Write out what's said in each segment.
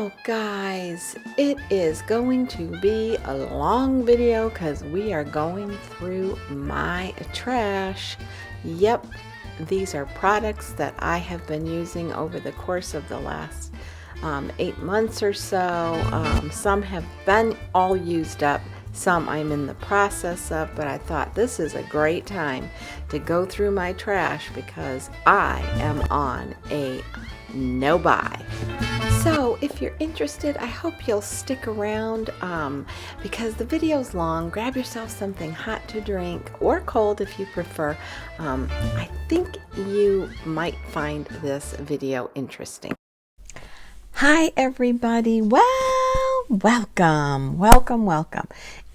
So guys, it is going to be a long video because we are going through my trash. Yep, these are products that I have been using over the course of the last 8 months or so. Some have been all used up, some I'm in the process of, but I thought this is a great time to go through my trash because I am on a no buy. So if you're interested, I hope you'll stick around because the video's long. Grab yourself something hot to drink or cold if you prefer. I think you might find this video interesting. Hi everybody. Well, welcome.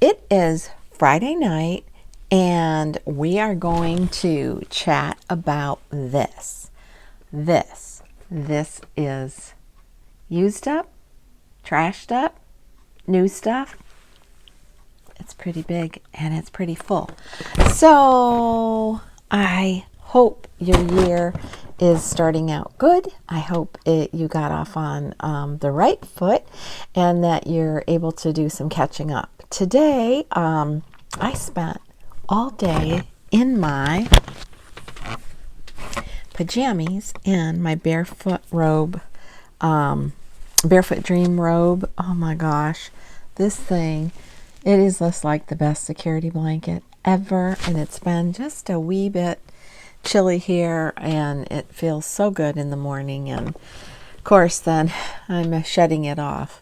It is Friday night and we are going to chat about this. This is used up, trashed up, new stuff. It's pretty big and it's pretty full. So I hope your year is starting out good. I hope you got off on the right foot and that you're able to do some catching up. Today, I spent all day in my pajamas and my barefoot robe, barefoot dream robe. Oh my gosh, this thing, it is just like the best security blanket ever, and it's been just a wee bit chilly here and it feels so good in the morning, and of course then I'm shedding it off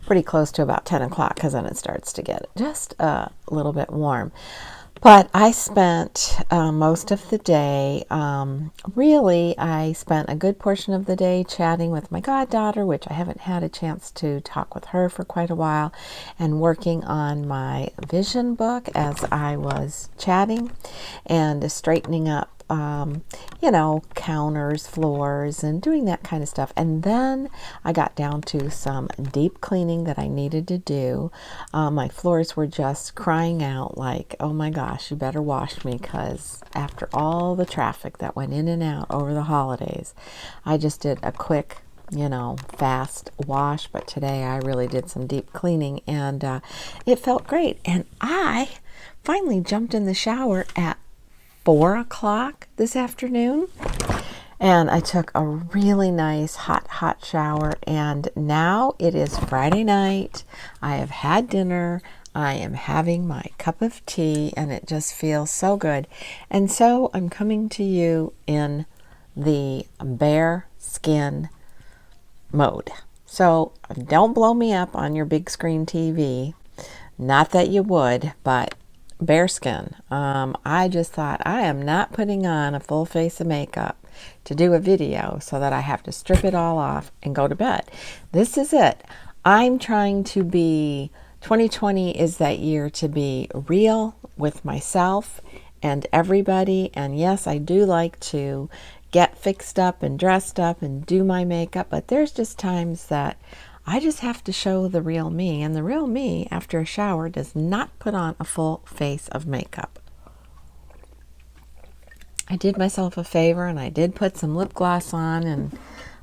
pretty close to about 10 o'clock because then it starts to get just a little bit warm. But I spent most of the day, I spent a good portion of the day chatting with my goddaughter, which I haven't had a chance to talk with her for quite a while, and working on my vision book as I was chatting and straightening up, counters, floors, and doing that kind of stuff. And then I got down to some deep cleaning that I needed to do. My floors were just crying out like, oh my gosh, you better wash me, because after all the traffic that went in and out over the holidays, I just did a quick, fast wash. But today I really did some deep cleaning and it felt great. And I finally jumped in the shower at 4 o'clock this afternoon, and I took a really nice hot shower, and now it is Friday night. I have had dinner. I am having my cup of tea, and it just feels so good. And so I'm coming to you in the bare skin mode. So don't blow me up on your big screen TV. Not that you would, but bare skin. I just thought I am not putting on a full face of makeup to do a video so that I have to strip it all off and go to bed. This is it. I'm trying to be, 2020 is that year to be real with myself and everybody. And yes, I do like to get fixed up and dressed up and do my makeup, but there's just times that I just have to show the real me, and the real me after a shower does not put on a full face of makeup. I did myself a favor and I did put some lip gloss on, and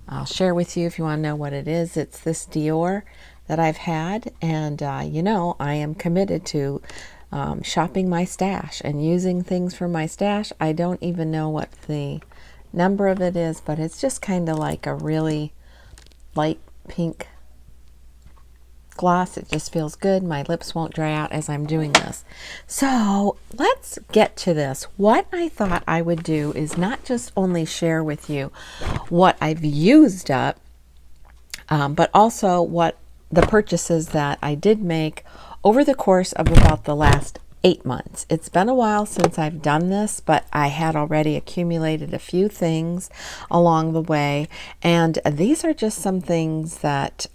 I'll share with you if you want to know what it is. It's this Dior that I've had, and I am committed to shopping my stash and using things from my stash. I don't even know what the number of it is, but it's just kind of like a really light pink gloss. It just feels good. My lips won't dry out as I'm doing this. So let's get to this. What I thought I would do is not just only share with you what I've used up, but also what the purchases that I did make over the course of about the last 8 months. It's been a while since I've done this, but I had already accumulated a few things along the way, and these are just some things that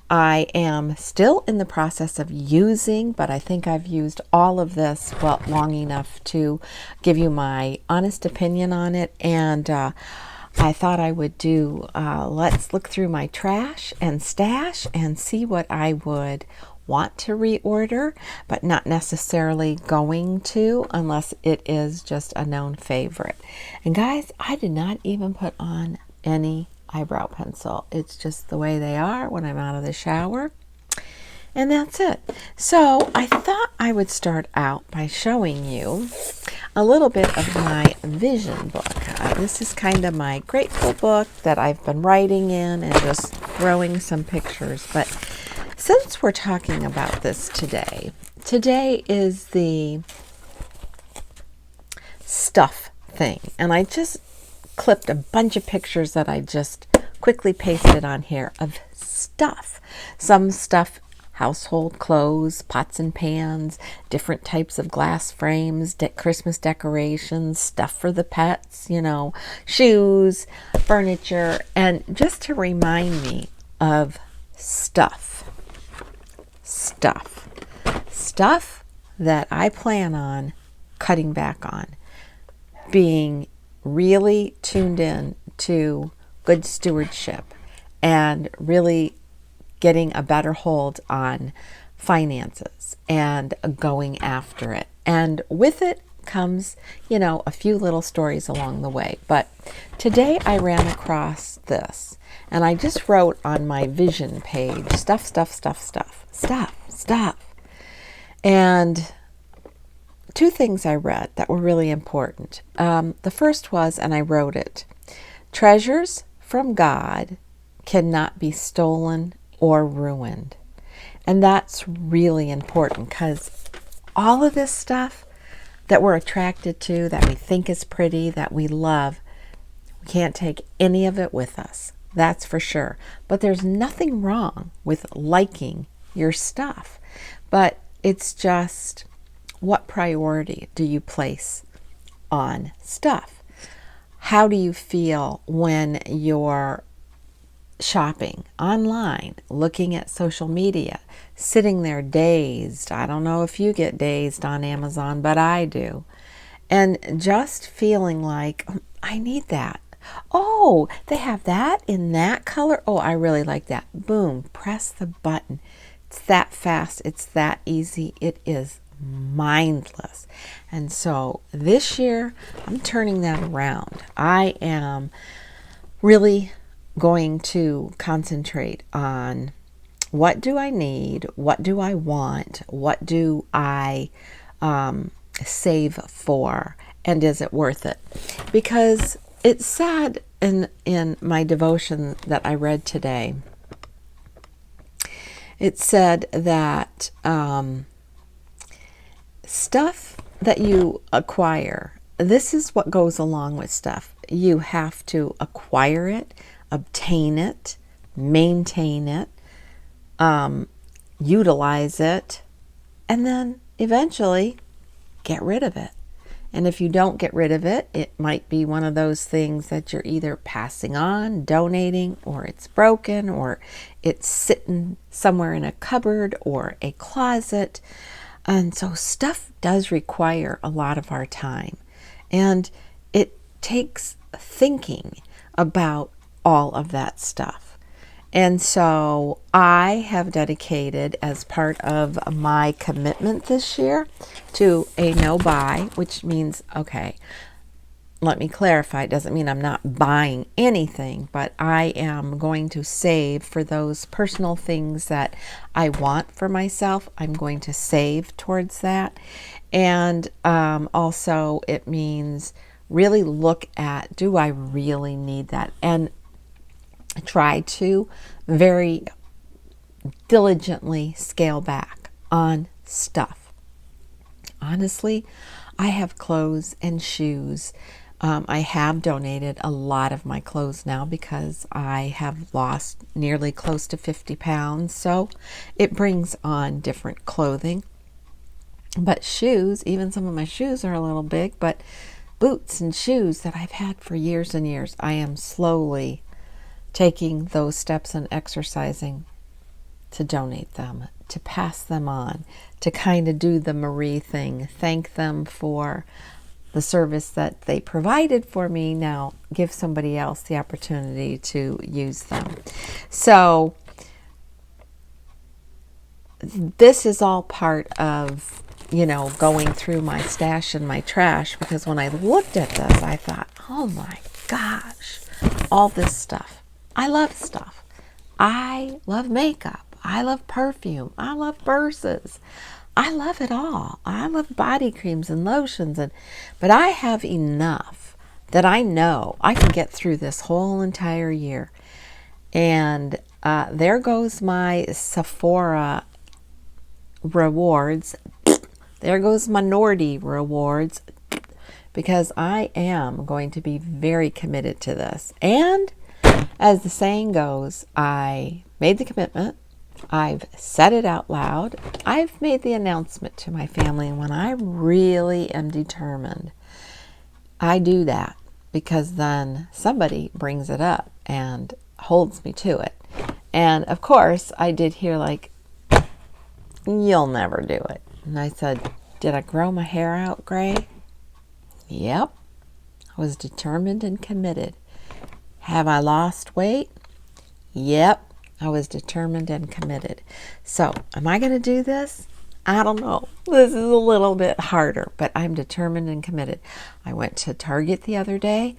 I am still in the process of using, but I think I've used all of this long enough to give you my honest opinion on it. And I thought I would do, let's look through my trash and stash and see what I would want to reorder, but not necessarily going to unless it is just a known favorite. And guys, I did not even put on any eyebrow pencil. It's just the way they are when I'm out of the shower. And that's it. So I thought I would start out by showing you a little bit of my vision book. This is kind of my grateful book that I've been writing in and just throwing some pictures. But since we're talking about this today, today is the stuff thing. And I just clipped a bunch of pictures that I just quickly pasted on here of stuff. Some stuff, household clothes, pots and pans, different types of glass frames, Christmas decorations, stuff for the pets, you know, shoes, furniture, and just to remind me of stuff that I plan on cutting back on, being really tuned in to good stewardship and really getting a better hold on finances and going after it. And with it comes, you know, a few little stories along the way. But today I ran across this and I just wrote on my vision page, stuff. And two things I read that were really important. The first was, and I wrote it, treasures from God cannot be stolen or ruined. And that's really important because all of this stuff that we're attracted to, that we think is pretty, that we love, we can't take any of it with us. That's for sure. But there's nothing wrong with liking your stuff. But it's just, what priority do you place on stuff? How do you feel when you're shopping online, looking at social media, sitting there dazed? I don't know if you get dazed on Amazon, but I do. And just feeling like, I need that. Oh, they have that in that color. Oh, I really like that. Boom, press the button. It's that fast. It's that easy. It is mindless. And so this year, I'm turning that around. I am really going to concentrate on what do I need, what do I want, what do I save for, and is it worth it? Because it said in my devotion that I read today, it said that stuff that you acquire, this is what goes along with stuff. You have to acquire it, obtain it, maintain it, utilize it, and then eventually get rid of it. And if you don't get rid of it, it might be one of those things that you're either passing on, donating, or it's broken, or it's sitting somewhere in a cupboard or a closet. And so stuff does require a lot of our time. And it takes thinking about all of that stuff. And so I have dedicated, as part of my commitment this year, to a no buy, which means, okay, let me clarify, it doesn't mean I'm not buying anything, but I am going to save for those personal things that I want for myself. I'm going to save towards that. And also it means really look at, do I really need that? And try to very diligently scale back on stuff. Honestly, I have clothes and shoes. I have donated a lot of my clothes now because I have lost nearly close to 50 pounds. So it brings on different clothing. But shoes, even some of my shoes are a little big, but boots and shoes that I've had for years and years, I am slowly taking those steps and exercising to donate them, to pass them on, to kind of do the Marie thing, thank them for the service that they provided for me, now give somebody else the opportunity to use them. So this is all part of, you know, going through my stash and my trash, because when I looked at this, I thought, oh my gosh, all this stuff. I love stuff. I love makeup. I love perfume. I love purses. I love it all. I love body creams and lotions, but I have enough that I know I can get through this whole entire year. And there goes my Sephora rewards. There goes my Nordy rewards, because I am going to be very committed to this. And as the saying goes, I made the commitment. I've said it out loud. I've made the announcement to my family. And when I really am determined, I do that, because then somebody brings it up and holds me to it. And of course, I did hear like, you'll never do it. And I said, did I grow my hair out gray? Yep. I was determined and committed. Have I lost weight? Yep. I was determined and committed. So, am I going to do this? I don't know. This is a little bit harder, but I'm determined and committed. I went to Target the other day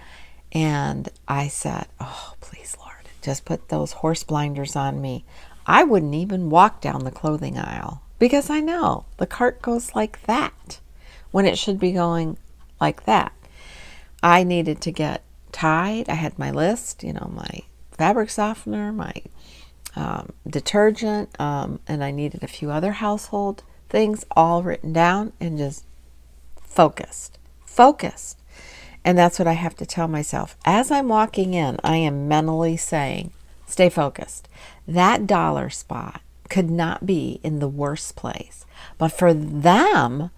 and I said, oh, please, Lord, just put those horse blinders on me. I wouldn't even walk down the clothing aisle, because I know the cart goes like that when it should be going like that. I needed to get Tide. I had my list, my fabric softener, my detergent, and I needed a few other household things all written down, and just focused. And that's what I have to tell myself. As I'm walking in, I am mentally saying, stay focused. That dollar spot could not be in the worst place. But for them,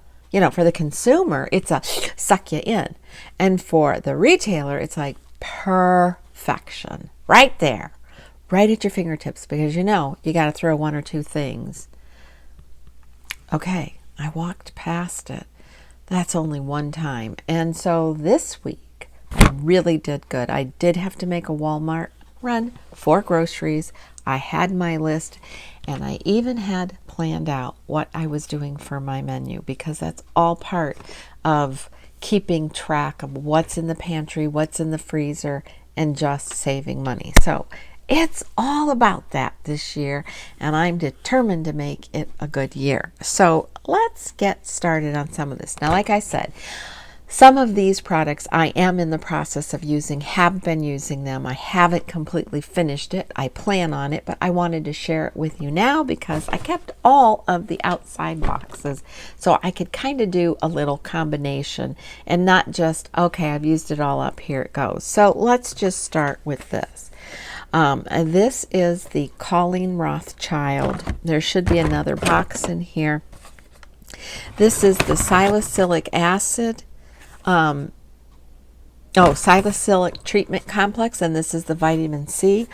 for the consumer, it's a suck you in. And for the retailer, it's like perfection. Right there. Right at your fingertips, because you got to throw one or two things. Okay, I walked past it. That's only one time. And so this week, I really did good. I did have to make a Walmart run for groceries. I had my list, and I even had planned out what I was doing for my menu, because that's all part of keeping track of what's in the pantry, what's in the freezer, and just saving money. So it's all about that this year, and I'm determined to make it a good year. So let's get started on some of this. Now, like I said, some of these products I am in the process of using, have been using them. I haven't completely finished it. I plan on it, but I wanted to share it with you now because I kept all of the outside boxes so I could kind of do a little combination and not just, okay, I've used it all up, here it goes. So let's just start with this. This is the Colleen Rothschild. There should be another box in here. This is the salicylic acid, salicylic treatment complex, and this is the vitamin C.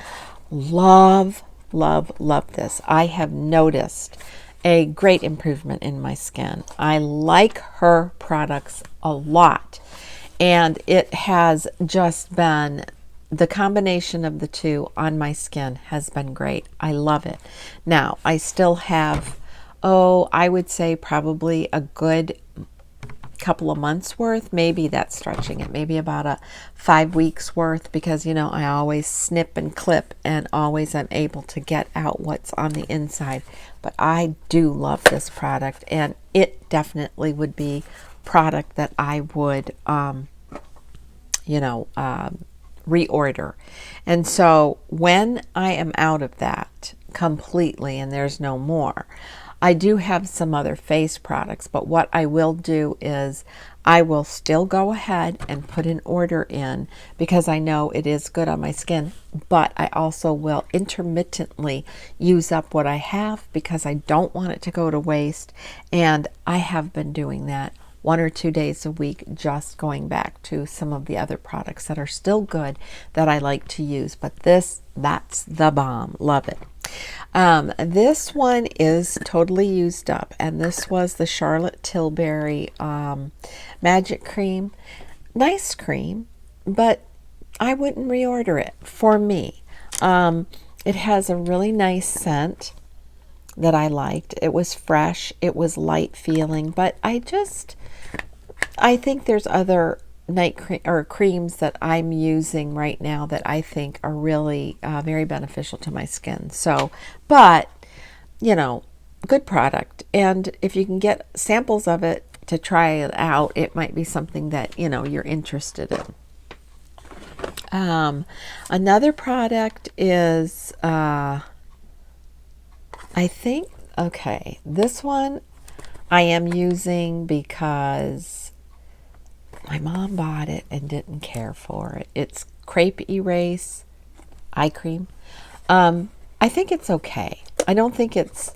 Love, love, love this. I have noticed a great improvement in my skin. I like her products a lot, and it has just been, the combination of the two on my skin has been great. I love it. Now, I still have, I would say probably a good couple of months worth. Maybe that's stretching it. Maybe about a 5 weeks worth, because, I always snip and clip and always am able to get out what's on the inside. But I do love this product, and it definitely would be product that I would, reorder. And so when I am out of that completely and there's no more, I do have some other face products, but what I will do is I will still go ahead and put an order in, because I know it is good on my skin, but I also will intermittently use up what I have, because I don't want it to go to waste. And I have been doing that 1 or 2 days a week, just going back to some of the other products that are still good that I like to use. But that's the bomb. Love it. This one is totally used up, and this was the Charlotte Tilbury Magic Cream. Nice cream, but I wouldn't reorder it for me. It has a really nice scent that I liked. It was fresh, it was light feeling, but I think there's other night cream or creams that I'm using right now that I think are really very beneficial to my skin. So, but you know, good product, and if you can get samples of it to try it out, it might be something that you're interested in. Another product is I think, okay, this one I am using because my mom bought it and didn't care for it. It's Crepe Erase eye cream. I think it's okay. I don't think it's,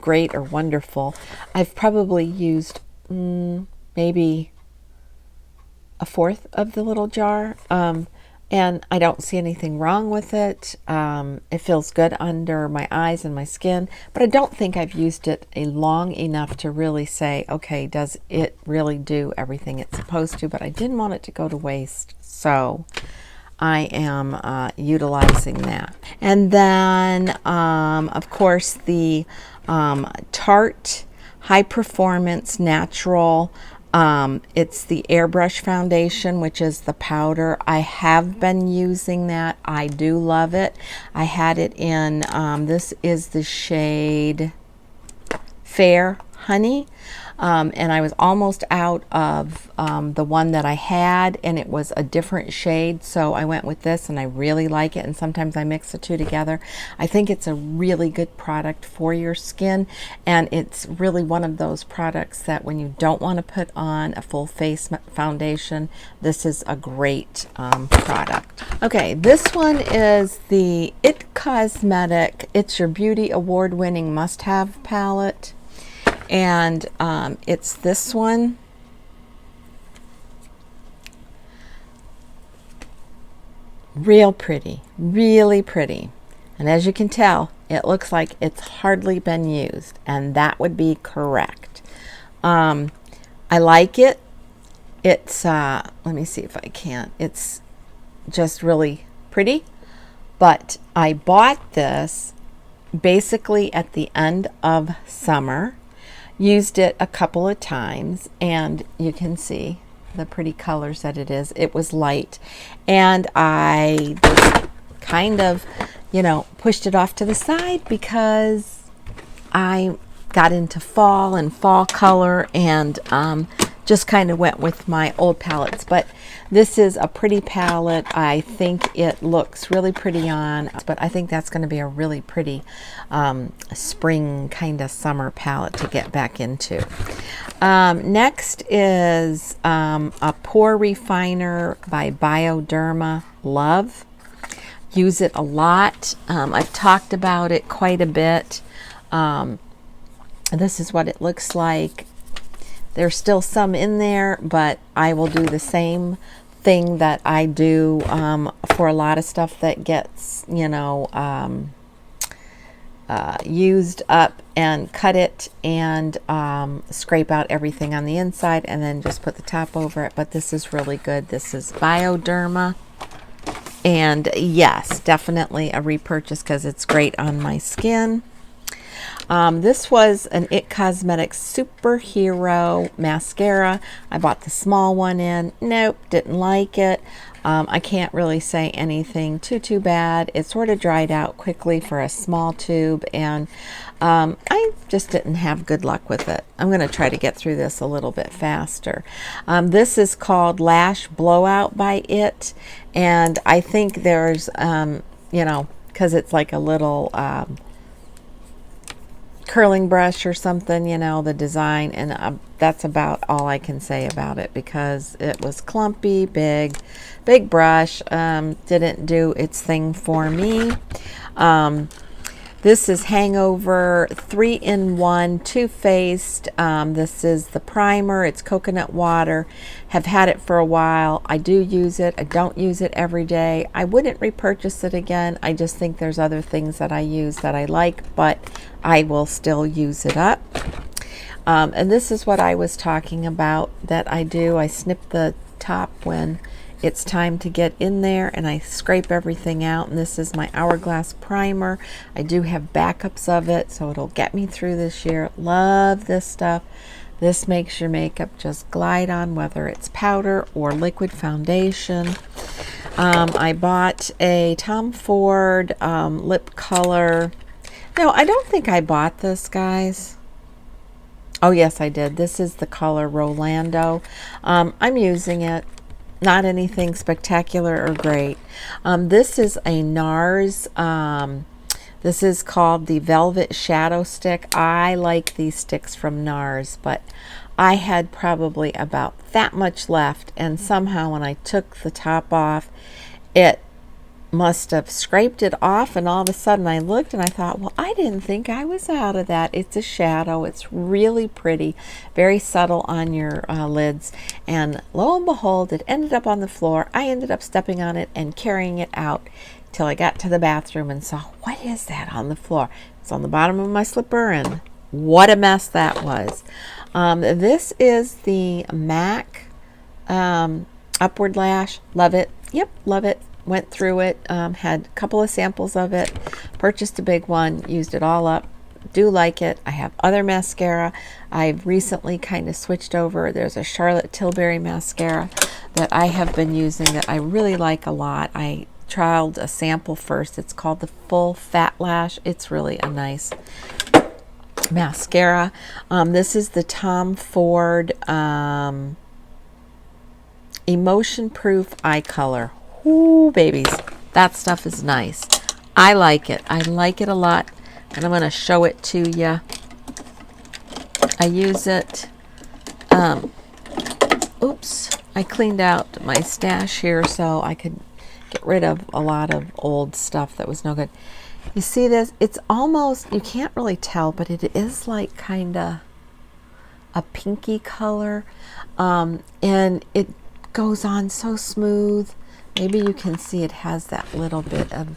great or wonderful. I've probably used maybe a fourth of the little jar. And I don't see anything wrong with it. It feels good under my eyes and my skin, but I don't think I've used it long enough to really say, okay, does it really do everything it's supposed to? But I didn't want it to go to waste, so I am utilizing that. And then, of course, the Tarte High Performance Natural. It's the Airbrush foundation, which is the powder. I have been using that. I do love it. I had it in, this is the shade Fair Honey. And I was almost out of the one that I had, and it was a different shade, so I went with this, and I really like it, and sometimes I mix the two together. I think it's a really good product for your skin, and it's really one of those products that when you don't want to put on a full face foundation, this is a great product. Okay, this one is the It Cosmetic It's Your Beauty award-winning must-have palette. And it's this one. Real pretty, really pretty. And as you can tell, it looks like it's hardly been used, and that would be correct. I like it. It's, let me see if I can. It's just really pretty. But I bought this basically at the end of summer. Used it a couple of times, and you can see the pretty colors that it is. It was light, and I just kind of, pushed it off to the side because I got into fall and fall color, and just kind of went with my old palettes. But this is a pretty palette. I think it looks really pretty on, but I think that's going to be a really pretty spring kind of summer palette to get back into. Next is a Pore Refiner by Bioderma. Love. Use it a lot. I've talked about it quite a bit. This is what it looks like. There's still some in there, but I will do the same thing that I do for a lot of stuff that gets, used up, and cut it and scrape out everything on the inside and then just put the top over it. But this is really good. This is Bioderma. And yes, definitely a repurchase because it's great on my skin. This was an It Cosmetics Superhero Mascara. I bought the small one in. Nope, didn't like it. I can't really say anything too bad. It sort of dried out quickly for a small tube, and I just didn't have good luck with it. I'm going to try to get through this a little bit faster. This is called Lash Blowout by It, and I think there's, because it's like a little curling brush or something, the design, and that's about all I can say about it because it was clumpy, big brush, didn't do its thing for me. This is Hangover 3-in-1 Too Faced. This is the primer. It's coconut water. Have had it for a while. I do use it. I don't use it every day. I wouldn't repurchase it again. I just think there's other things that I use that I like, but I will still use it up. And this is what I was talking about that I do. I snip the top when it's time to get in there, and I scrape everything out. And this is my Hourglass primer. I do have backups of it, so it'll get me through this year. Love this stuff. This makes your makeup just glide on, whether it's powder or liquid foundation. I bought a Tom Ford lip color. No, I don't think I bought this, guys. Oh, yes, I did. This is the color Rolando. I'm using it. Not anything spectacular or great. This is a NARS. This is called the Velvet Shadow Stick. I like these sticks from NARS, but I had probably about that much left, and somehow when I took the top off, it must have scraped it off, and all of a sudden I looked and I thought, well, I didn't think I was out of that. It's a shadow. It's really pretty, very subtle on your lids, and lo and behold, it ended up on the floor. I ended up stepping on it and carrying it out till I got to the bathroom and saw, what is that on the floor? It's on the bottom of my slipper, and what a mess that was. This is the MAC Upward Lash. Love it. Yep, love it. Went through it, had a couple of samples of it, purchased a big one, used it all up. Do like it. I have other mascara. I've recently kind of switched over. There's a Charlotte Tilbury mascara that I have been using that I really like a lot. I trialed a sample first. It's called the Full Fat Lash. It's really a nice mascara. This is the Tom Ford Emotion Proof Eye Color. Ooh, babies, that stuff is nice. I like it. I like it a lot, and I'm going to show it to you. I use it. Oops, I cleaned out my stash here so I could get rid of a lot of old stuff that was no good. You see this? It's almost, you can't really tell, but it is like kind of a pinky color, and it goes on so smooth. Maybe you can see it has that little bit of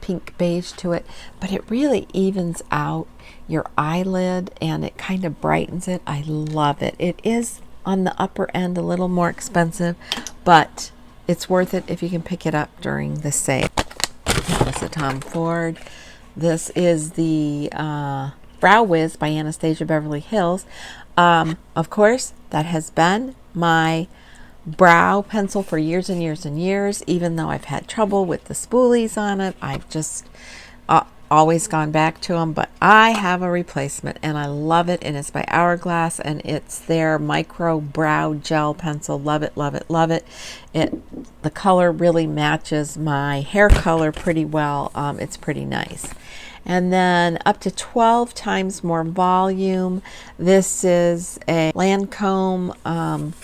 pink beige to it, but it really evens out your eyelid and it kind of brightens it. I love it. It is on the upper end a little more expensive, but it's worth it if you can pick it up during the sale. This is a Tom Ford. This is the Brow Wiz by Anastasia Beverly Hills. Of course, that has been my brow pencil for years and years and years. Even though I've had trouble with the spoolies on it, I've just always gone back to them, but I have a replacement and I love it, and it's by Hourglass, and it's their micro brow gel pencil. Love it, love it, love it. The color really matches my hair color pretty well. It's pretty nice. And then up to 12 times more volume. This is a Lancome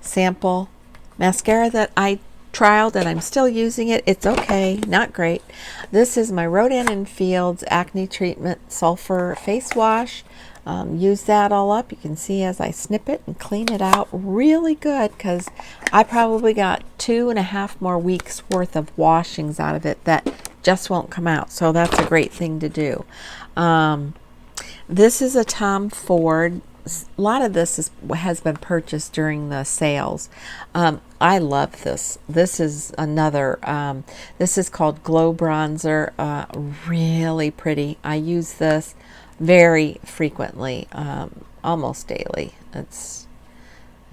sample mascara that I trialed and I'm still using it. It's okay, not great. This is my Rodan & Fields Acne Treatment Sulfur Face Wash. Use that all up. You can see as I snip it and clean it out, really good, because I probably got 2.5 more weeks worth of washings out of it that just won't come out. So that's a great thing to do. This is a Tom Ford. A lot of this has been purchased during the sales. I love this. This is another, this is called Glow Bronzer. Really pretty. I use this very frequently, almost daily.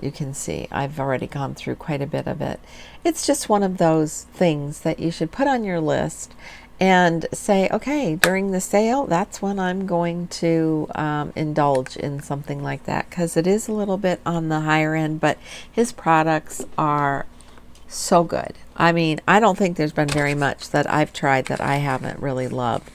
You can see I've already gone through quite a bit of it. It's just one of those things that you should put on your list and say, okay, during the sale, that's when I'm going to indulge in something like that, because it is a little bit on the higher end, but his products are so good. I mean, I don't think there's been very much that I've tried that I haven't really loved.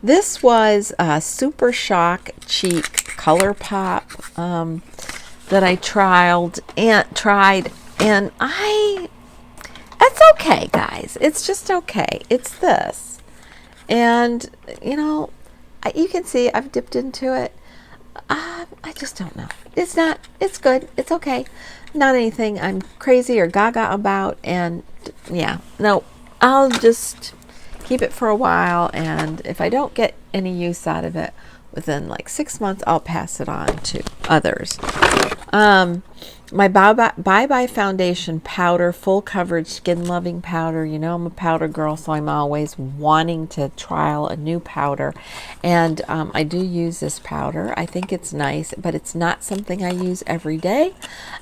This was a Super Shock Cheek Color Pop that I tried, and it's okay, guys. It's just okay. It's this. And, you know, you can see I've dipped into it. I just don't know. It's good. It's okay. Not anything I'm crazy or gaga about. And, yeah, no, I'll just keep it for a while. And if I don't get any use out of it within like 6 months, I'll pass it on to others. my Bye Bye Foundation powder, full coverage skin loving powder. You know I'm a powder girl, so I'm always wanting to trial a new powder. And I do use this powder. I think it's nice, but it's not something I use every day.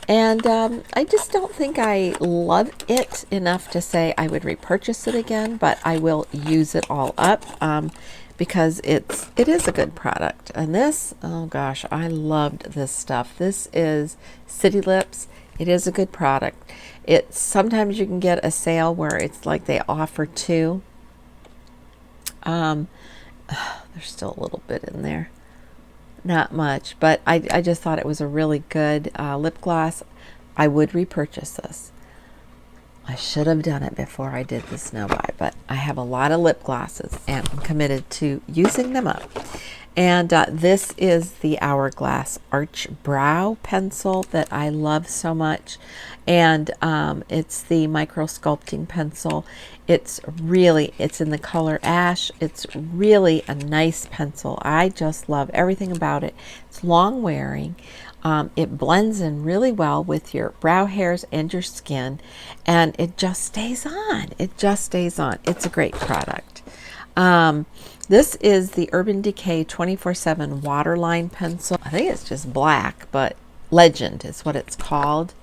And I just don't think I love it enough to say I would repurchase it again, but I will use it all up. Because it is a good product. And this, oh gosh, I loved this stuff. This is City Lips. It is a good product. It's sometimes you can get a sale where it's like they offer two. There's still a little bit in there, not much, but I just thought it was a really good lip gloss. I would repurchase this. I should have done it before I did the snow buy, but I have a lot of lip glosses and I'm committed to using them up. And this is the Hourglass Arch Brow Pencil that I love so much. And it's the micro sculpting pencil. It's in the color ash. It's really a nice pencil. I just love everything about it. It's long wearing. It blends in really well with your brow hairs and your skin, and it just stays on. It just stays on. It's a great product. This is the Urban Decay 24/7 Waterline Pencil. I think it's just black, but Legend is what it's called.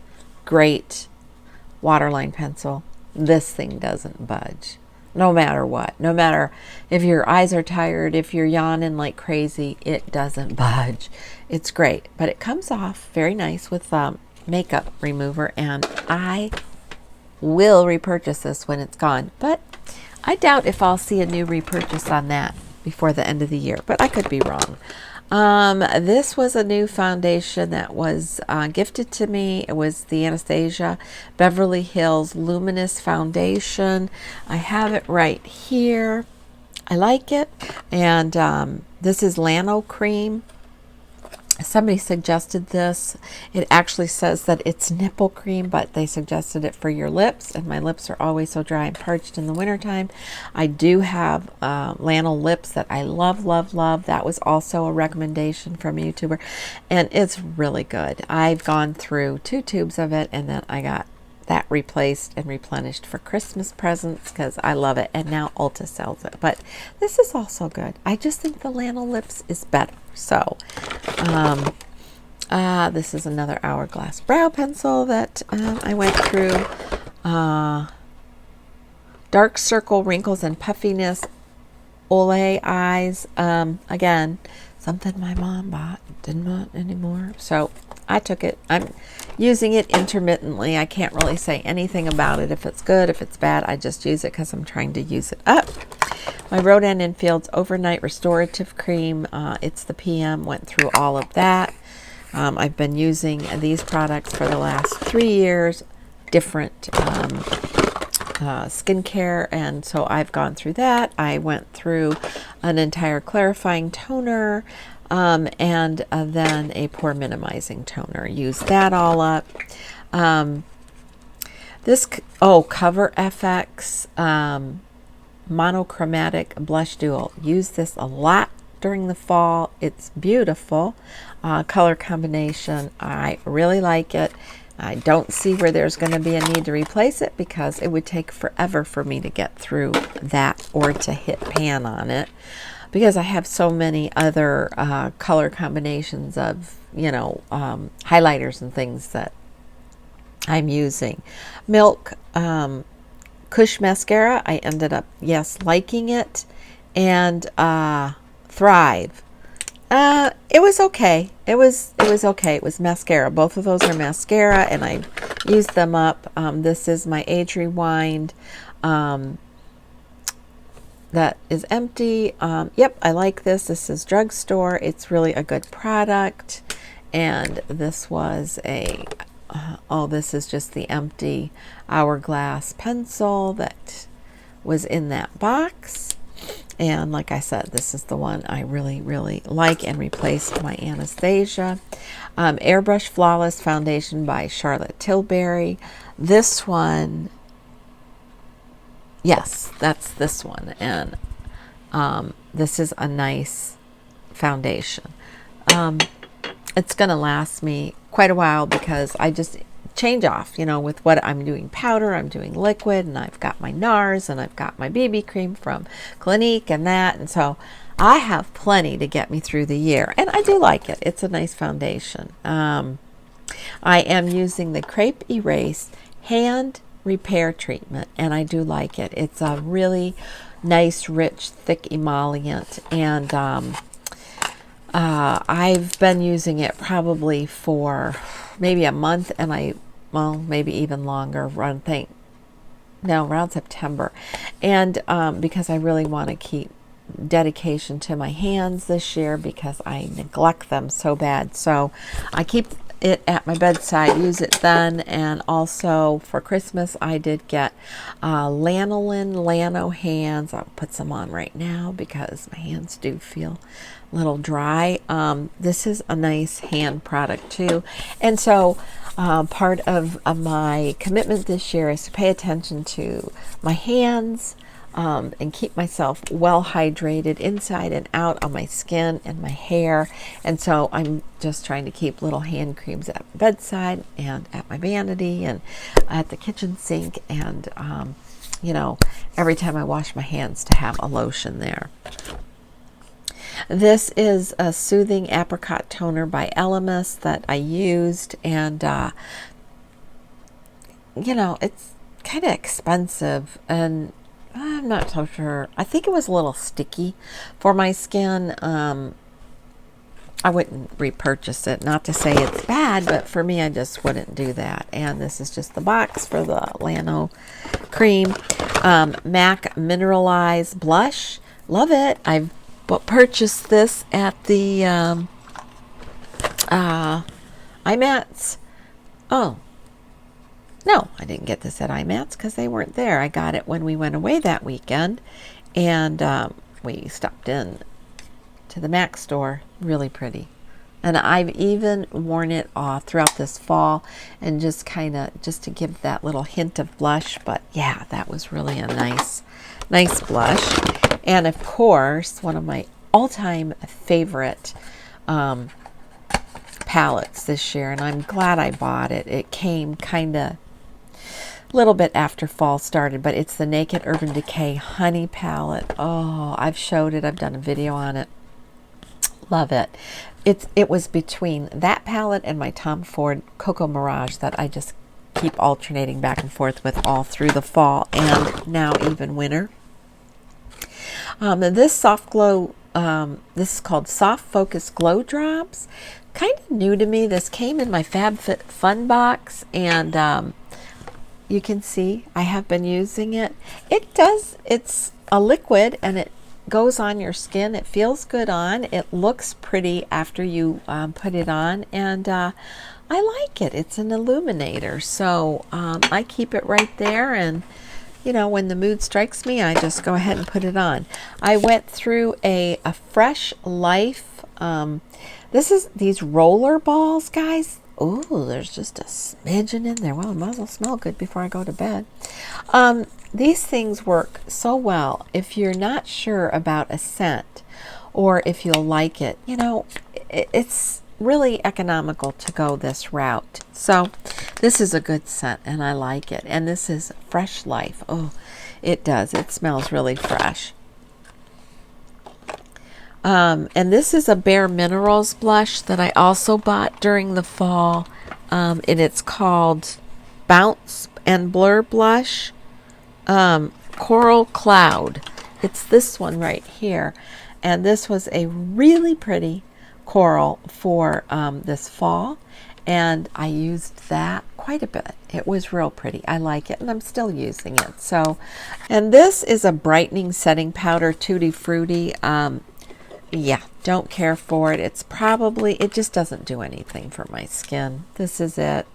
Great waterline pencil. This thing doesn't budge. No matter what. No matter if your eyes are tired, if you're yawning like crazy, it doesn't budge. It's great. But it comes off very nice with makeup remover, and I will repurchase this when it's gone. But I doubt if I'll see a new repurchase on that before the end of the year. But I could be wrong. This was a new foundation that was gifted to me. It was the Anastasia Beverly Hills Luminous Foundation. I have it right here. I like it. And this is Lano Cream. Somebody suggested this. It actually says that it's nipple cream, but they suggested it for your lips, and my lips are always so dry and parched in the wintertime. I do have Lano lips that I love, love, love. That was also a recommendation from a YouTuber, and it's really good. I've gone through 2 tubes of it, and then I got that replaced and replenished for Christmas presents because I love it, and now Ulta sells it. But this is also good. I just think the Lano lips is better. So this is another Hourglass brow pencil that I went through. Dark circle, wrinkles, and puffiness. Olay eyes. Again, something my mom bought, didn't want anymore, so I took it. I'm using it intermittently. I can't really say anything about it, if it's good, if it's bad. I just use it because I'm trying to use it up. My Rodan & Fields Overnight Restorative Cream. It's the PM. Went through all of that. I've been using these products for the last 3 years. Different skincare, and so I've gone through that. I went through an entire clarifying toner, and then a pore minimizing toner. Use that all up. Cover FX Monochromatic Blush Duo. Use this a lot during the fall. It's beautiful. Color combination. I really like it. I don't see where there's going to be a need to replace it because it would take forever for me to get through that or to hit pan on it, because I have so many other color combinations of, highlighters and things that I'm using. Milk Kush Mascara. I ended up, liking it. And Thrive. It was okay. It was okay. It was mascara. Both of those are mascara, and I used them up. This is my Age Rewind. That is empty. Yep, I like this. This is drugstore. It's really a good product. And this was a, this is just the empty Hourglass pencil that was in that box. And like I said, this is the one I really, really like and replaced my Anastasia. Airbrush Flawless Foundation by Charlotte Tilbury. This one, yes, that's this one. And this is a nice foundation. it's going to last me quite a while because I just change off, you know, with what I'm doing powder, I'm doing liquid, and I've got my NARS, and I've got my BB cream from Clinique and that. And so I have plenty to get me through the year. And I do like it. It's a nice foundation. I am using the Crepe Erase Hand Repair Treatment, and I do like it. It's a really nice, rich, thick emollient, and I've been using it probably for maybe a month, and well, maybe even longer, around September. And because I really want to keep dedication to my hands this year because I neglect them so bad. So I keep it at my bedside, use it then. And also for Christmas, I did get lanolin Lano hands. I'll put some on right now because my hands do feel a little dry. This is a nice hand product too. And so part of my commitment this year is to pay attention to my hands, and keep myself well hydrated inside and out on my skin and my hair. And so I'm just trying to keep little hand creams at my bedside and at my vanity and at the kitchen sink, and you know, every time I wash my hands to have a lotion there. This is a Soothing Apricot Toner by Elemis that I used, and you know, it's kind of expensive, and I'm not so sure. I think it was a little sticky for my skin. I wouldn't repurchase it. Not to say it's bad, but for me, I just wouldn't do that. And this is just the box for the Lano cream. MAC Mineralized Blush. Love it. I've purchased this at the IMATS. Oh, no, I didn't get this at IMATS because they weren't there. I got it when we went away that weekend, and we stopped in to the MAC store. Really pretty. And I've even worn it throughout this fall, and just to give that little hint of blush. But yeah, that was really a nice blush. And of course, one of my all-time favorite palettes this year, and I'm glad I bought it. It came kind of a little bit after fall started, but it's the Naked Urban Decay Honey Palette. Oh, I've showed it. I've done a video on it. Love it. It was between that palette and my Tom Ford Cocoa Mirage that I just keep alternating back and forth with all through the fall and now even winter. This soft glow, this is called Soft Focus Glow Drops. Kind of new to me. This came in my FabFitFun box, and you can see I have been using it. It's a liquid, and it goes on your skin. It feels good on. It looks pretty after you put it on, and I like it. It's an illuminator, so I keep it right there, and you know, when the mood strikes me, I just go ahead and put it on. I went through a Fresh Life. This is these roller balls, guys. Oh, there's just a smidgen in there. Well, it might as well smell good before I go to bed. These things work so well if you're not sure about a scent or if you'll like it. You know, it's really economical to go this route. So this is a good scent, and I like it. And this is Fresh Life. Oh, it does. It smells really fresh. And this is a Bareminerals Blush that I also bought during the fall. And it's called Bounce and Blur Blush. Coral Cloud. It's this one right here. And this was a really pretty coral for this fall. And I used that quite a bit. It was real pretty. I like it, and I'm still using it. So, and this is a brightening setting powder, Tutti Frutti. Yeah, don't care for it. It just doesn't do anything for my skin. This is it.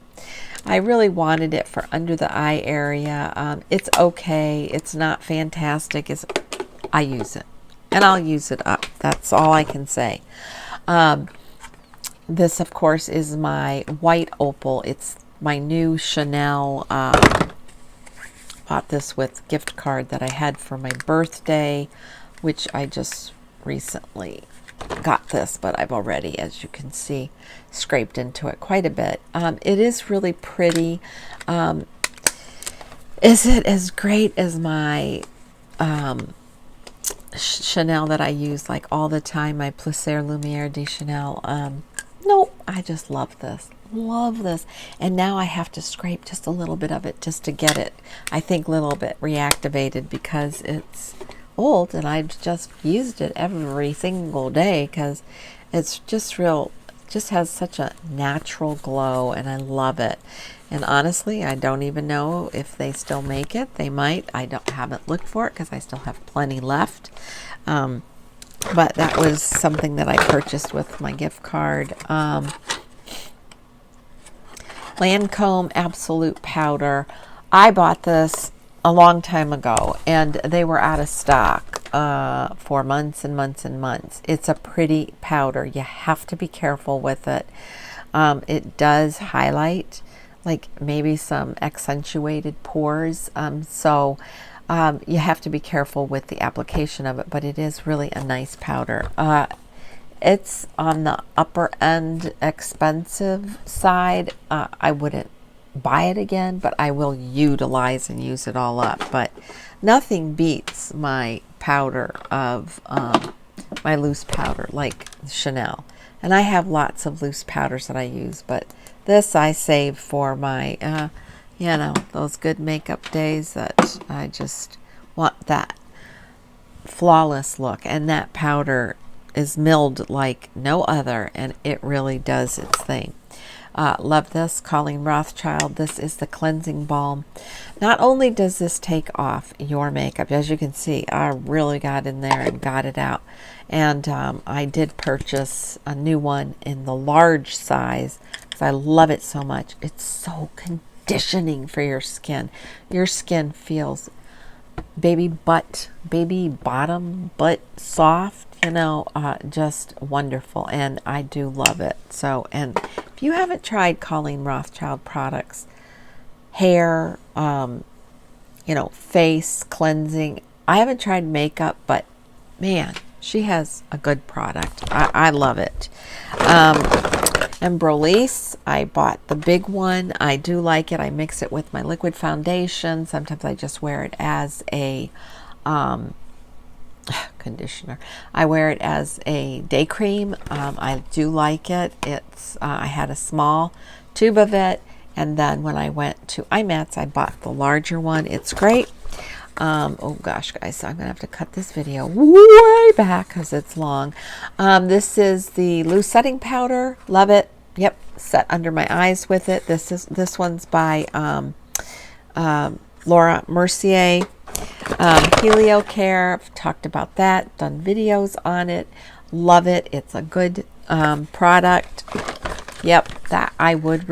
I really wanted it for under the eye area. It's okay. It's not fantastic. I use it, and I'll use it up. That's all I can say. This, of course, is my white opal. It's my new Chanel. Bought this with gift card that I had for my birthday, which I just recently got this, but I've already, as you can see, scraped into it quite a bit. It is really pretty. Is it as great as my Chanel that I use like all the time, my Plaisir Lumière de Chanel? No, I just love this. Love this. And now I have to scrape just a little bit of it just to get it, I think, a little bit reactivated, because it's old and I've just used it every single day because it's just real, just has such a natural glow and I love it. And honestly, I don't even know if they still make it. They might. Haven't looked for it because I still have plenty left. But that was something that I purchased with my gift card. Lancome Absolute Powder. I bought this a long time ago and they were out of stock for months and months and months. It's a pretty powder. You have to be careful with it. It does highlight like maybe some accentuated pores. So you have to be careful with the application of it, but it is really a nice powder. It's on the upper end expensive side. I wouldn't buy it again, but I will utilize and use it all up. But nothing beats my powder of my loose powder like Chanel. And I have lots of loose powders that I use, but this I save for my, you know, those good makeup days that I just want that flawless look. And that powder is milled like no other, and it really does its thing. Love this. Colleen Rothschild. This is the cleansing balm. Not only does this take off your makeup, as you can see, I really got in there and got it out. And I did purchase a new one in the large size because I love it so much. It's so conditioning for your skin. Your skin feels baby bottom butt soft, you know, just wonderful. And I do love it. So, and if you haven't tried Colleen Rothschild products, hair, you know, face cleansing, I haven't tried makeup, but man, she has a good product. I love it. And Brolise, I bought the big one. I do like it. I mix it with my liquid foundation. Sometimes I just wear it as a conditioner. I wear it as a day cream. I do like it. It's I had a small tube of it, and then when I went to IMATS, I bought the larger one. It's great. Oh gosh, guys, so I'm gonna have to cut this video way back because it's long. This is the loose setting powder. Love it. Yep, set under my eyes with it. This one's by Laura Mercier. Helio Care. I've talked about that, done videos on it. Love it. It's a good product. Yep, that I would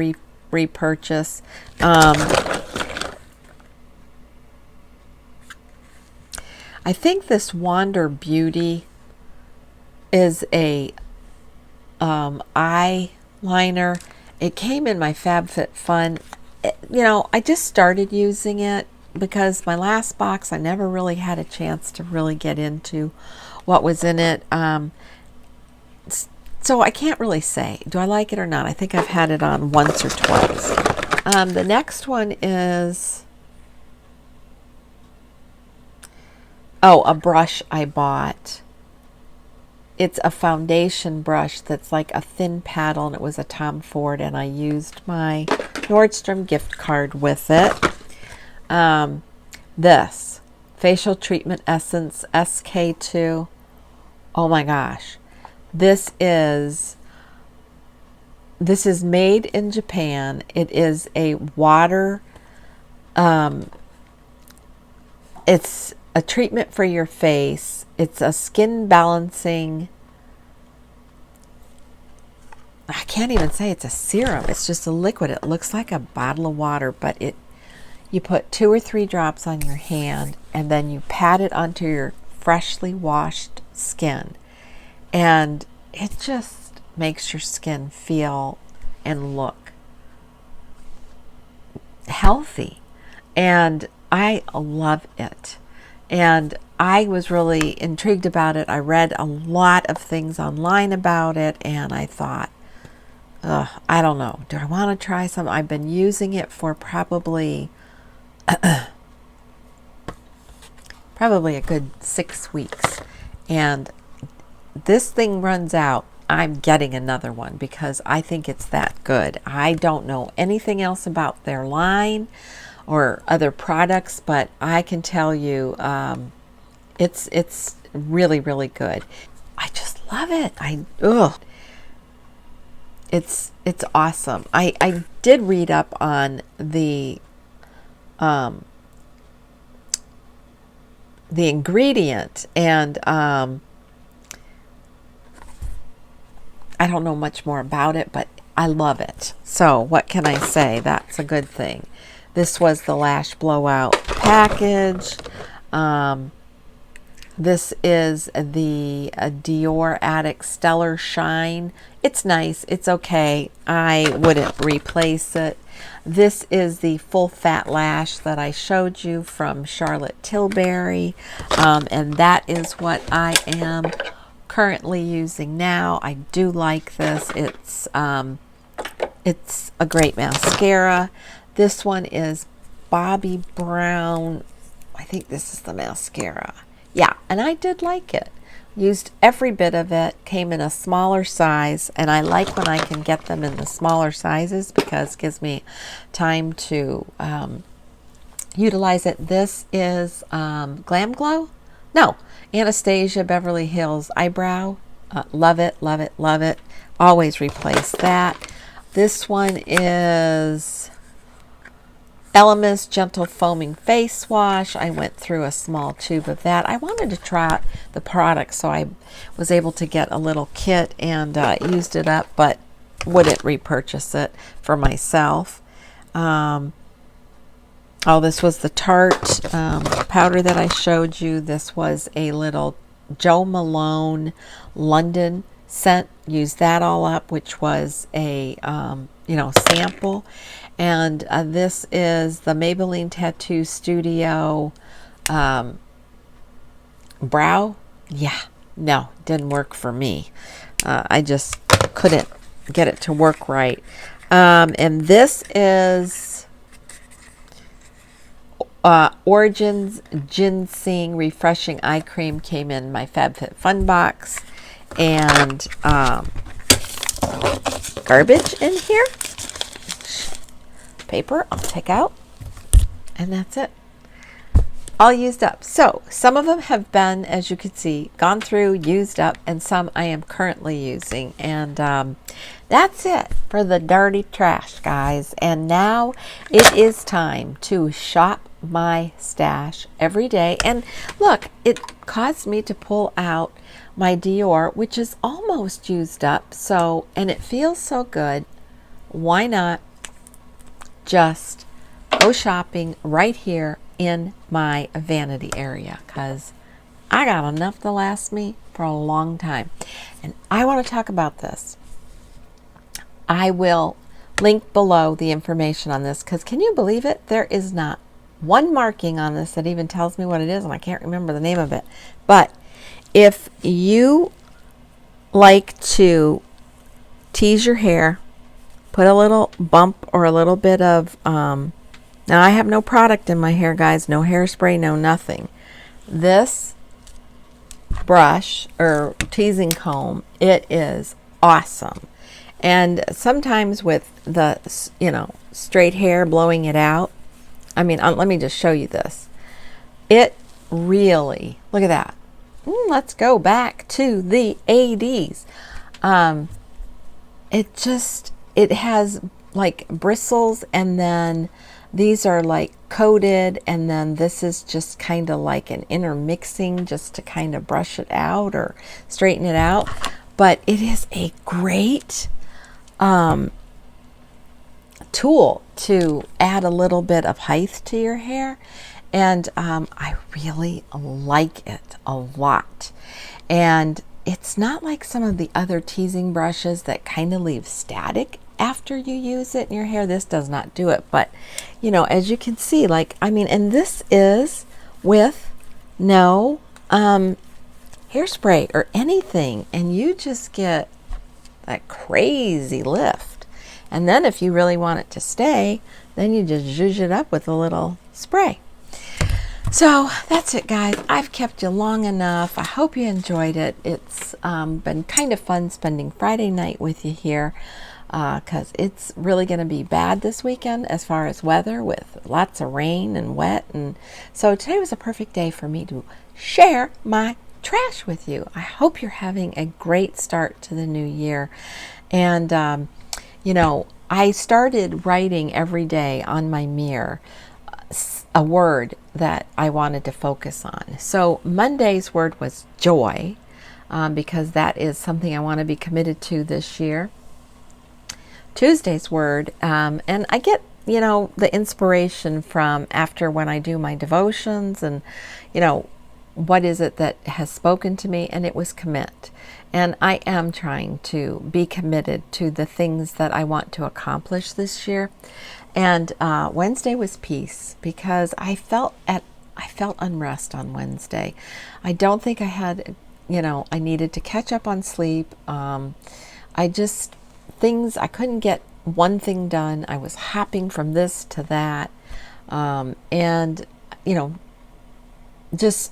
repurchase. I think this Wander Beauty is a eyeliner. It came in my FabFitFun. You know, I just started using it because my last box, I never really had a chance to really get into what was in it. So I can't really say, do I like it or not? I think I've had it on once or twice. The next one is... oh, a brush I bought. It's a foundation brush that's like a thin paddle, and it was a Tom Ford, and I used my Nordstrom gift card with it. This Facial Treatment Essence SK2. Oh my gosh. This is made in Japan. It is a water, it's a treatment for your face. It's a skin balancing, I can't even say it's a serum. It's just a liquid. It looks like a bottle of water, but you put 2 or 3 drops on your hand and then you pat it onto your freshly washed skin. And it just makes your skin feel and look healthy. And I love it. And I was really intrigued about it. I read a lot of things online about it, and I thought, I don't know. Do I want to try some? I've been using it for probably a good 6 weeks. And this thing runs out, I'm getting another one because I think it's that good. I don't know anything else about their line or other products, but I can tell you it's really, really good. I just love it. It's awesome. I did read up on the ingredient, and I don't know much more about it, but I love it. So what can I say? That's a good thing. This was the Lash Blowout package. This is the Dior Addict Stellar Shine. It's nice. It's okay. I wouldn't replace it. This is the full fat lash that I showed you from Charlotte Tilbury. And that is what I am currently using now. I do like this. It's a great mascara. This one is Bobbi Brown. I think this is the mascara. Yeah, and I did like it. Used every bit of it. Came in a smaller size, and I like when I can get them in the smaller sizes because it gives me time to utilize it. This is Glam Glow? No, Anastasia Beverly Hills Eyebrow. Love it, love it, love it. Always replace that. This one is Luminous Gentle Foaming Face Wash. I went through a small tube of that. I wanted to try out the product, so I was able to get a little kit and used it up, but wouldn't repurchase it for myself. Oh, this was the Tarte powder that I showed you. This was a little Joe Malone London scent. Used that all up, which was a sample. And this is the Maybelline Tattoo Studio Brow. Yeah, no, didn't work for me. I just couldn't get it to work right. And this is Origins Ginseng Refreshing Eye Cream. Came in my FabFitFun box. And garbage in here. Paper I'll take out, and that's it, all used up. So some of them have been, as you can see, gone through, used up, and some I am currently using. And that's it for the dirty trash, guys. And now it is time to shop my stash every day. And look, it caused me to pull out my Dior, which is almost used up. So, and it feels so good. Why not just go shopping right here in my vanity area, because I got enough to last me for a long time. And I want to talk about this. I will link below the information on this, because can you believe it? There is not one marking on this that even tells me what it is, and I can't remember the name of it. But if you like to tease your hair, put a little bump or a little bit of, now I have no product in my hair, guys, no hairspray, no nothing. This brush or teasing comb, it is awesome. And sometimes with the, straight hair, blowing it out, I mean, let me just show you this. It really, look at that. Let's go back to the 80s. It has like bristles, and then these are like coated, and then this is just kind of like an intermixing just to kind of brush it out or straighten it out. But it is a great tool to add a little bit of height to your hair. And I really like it a lot. And it's not like some of the other teasing brushes that kind of leave static after you use it in your hair. This does not do it. But, as you can see, and this is with no hairspray or anything, and you just get that crazy lift. And then if you really want it to stay, then you just zhuzh it up with a little spray. So that's it, guys. I've kept you long enough. I hope you enjoyed it. It's been kind of fun spending Friday night with you here, because it's really going to be bad this weekend as far as weather, with lots of rain and wet. And so today was a perfect day for me to share my trash with you. I hope you're having a great start to the new year. And you know, I started writing every day on my mirror a word that I wanted to focus on. So Monday's word was joy, because that is something I want to be committed to this year. Tuesday's word, and I get, you know, the inspiration from after when I do my devotions, and, you know, what is it that has spoken to me, and it was commit. And I am trying to be committed to the things that I want to accomplish this year. And Wednesday was peace, because I felt unrest on Wednesday. I don't think I had, you know, I needed to catch up on sleep. I couldn't get one thing done. I was hopping from this to that. And, you know, just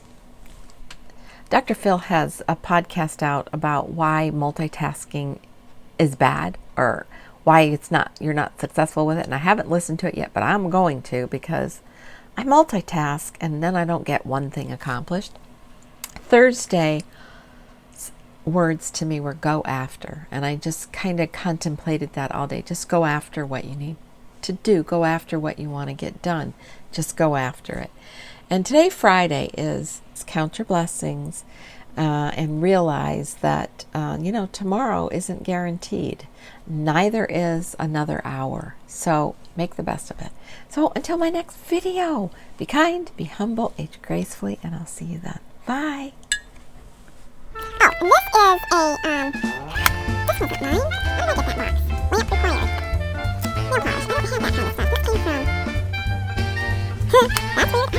Dr. Phil has a podcast out about why multitasking is bad, or why you're not successful with it. And I haven't listened to it yet, but I'm going to, because I multitask and then I don't get one thing accomplished. Thursday words to me were go after, and I just kind of contemplated that all day. Just go after what you need to do. Go after what you want to get done. Just go after it. And today, Friday, is count your blessings, and realize that, you know, tomorrow isn't guaranteed. Neither is another hour. So make the best of it. So until my next video, be kind, be humble, age gracefully, and I'll see you then. Bye. Oh, and this wasn't mine. How did I get that box? Lamp required. Nail polish. I don't have that kind of stuff. This came from... That's weird.